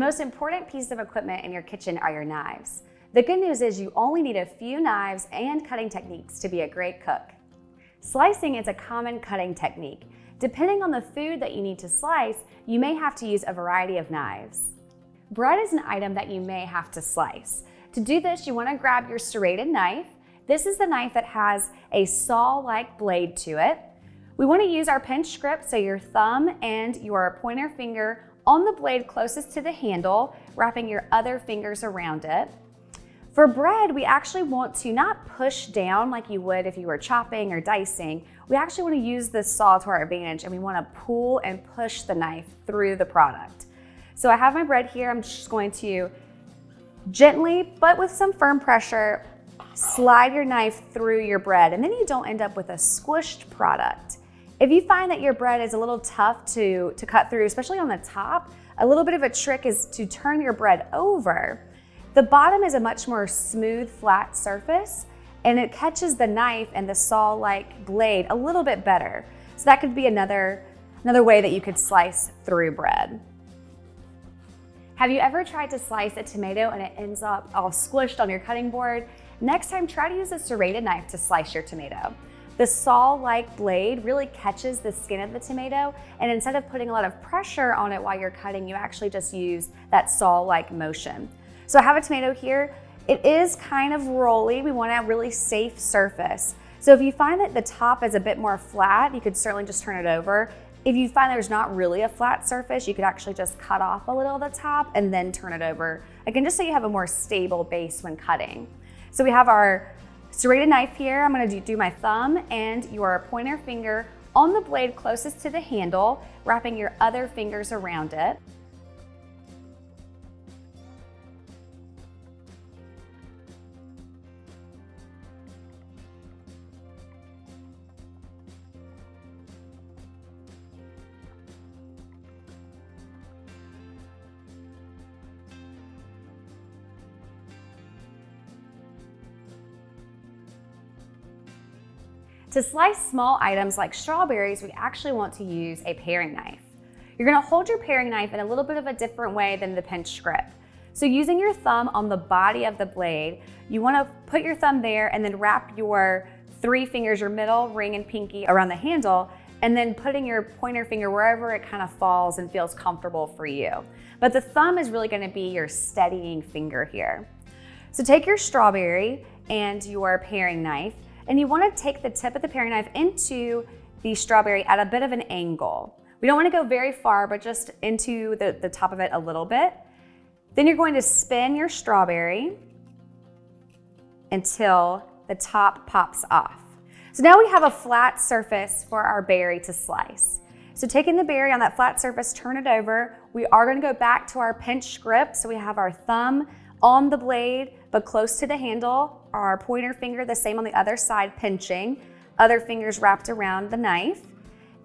most important piece of equipment in your kitchen are your knives. The good news is you only need a few knives and cutting techniques to be a great cook. Slicing is a common cutting technique. Depending on the food that you need to slice, you may have to use a variety of knives. Bread is an item that you may have to slice. To do this, you want to grab your serrated knife. This is the knife that has a saw-like blade to it. We want to use our pinch grip, so your thumb and your pointer finger on the blade closest to the handle, wrapping your other fingers around it. For bread, we actually want to not push down like you would if you were chopping or dicing. We actually want to use this saw to our advantage, and we want to pull and push the knife through the product. So I have my bread here. I'm just going to gently, but with some firm pressure, slide your knife through your bread, and then you don't end up with a squished product. If you find that your bread is a little tough to cut through, especially on the top, a little bit of a trick is to turn your bread over. The bottom is a much more smooth, flat surface, and it catches the knife and the saw-like blade a little bit better. So that could be another way that you could slice through bread. Have you ever tried to slice a tomato and it ends up all squished on your cutting board? Next time, try to use a serrated knife to slice your tomato. The saw-like blade really catches the skin of the tomato, and instead of putting a lot of pressure on it while you're cutting, you actually just use that saw-like motion. So I have a tomato here. It is kind of rolly. We want a really safe surface. So if you find that the top is a bit more flat, you could certainly just turn it over. If you find there's not really a flat surface, you could actually just cut off a little of the top and then turn it over. Again, just so you have a more stable base when cutting. So we have our serrated knife here. I'm gonna do my thumb and your pointer finger on the blade closest to the handle, wrapping your other fingers around it. To slice small items like strawberries, we actually want to use a paring knife. You're gonna hold your paring knife in a little bit of a different way than the pinch grip. So using your thumb on the body of the blade, you wanna put your thumb there and then wrap your 3 fingers, your middle, ring, and pinky around the handle, and then putting your pointer finger wherever it kind of falls and feels comfortable for you. But the thumb is really gonna be your steadying finger here. So take your strawberry and your paring knife, and you want to take the tip of the paring knife into the strawberry at a bit of an angle. We don't want to go very far, but just into the top of it a little bit. Then you're going to spin your strawberry until the top pops off. So now we have a flat surface for our berry to slice. So taking the berry on that flat surface, turn it over. We are going to go back to our pinch grip. So we have our thumb on the blade, but close to the handle, our pointer finger the same on the other side, pinching, other fingers wrapped around the knife.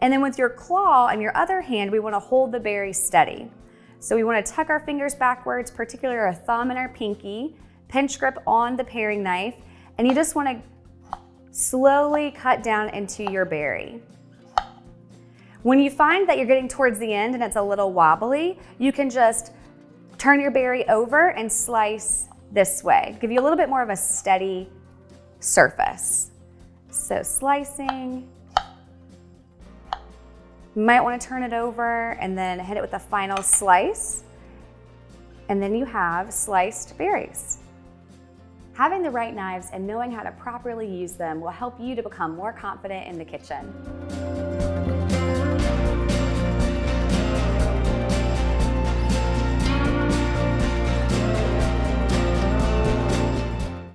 And then with your claw and your other hand, we want to hold the berry steady. So we want to tuck our fingers backwards, particularly our thumb and our pinky, pinch grip on the paring knife, and you just want to slowly cut down into your berry. When you find that you're getting towards the end and it's a little wobbly, you can just turn your berry over and slice this way. Give you a little bit more of a steady surface. So slicing, you might want to turn it over and then hit it with a final slice. And then you have sliced berries. Having the right knives and knowing how to properly use them will help you to become more confident in the kitchen.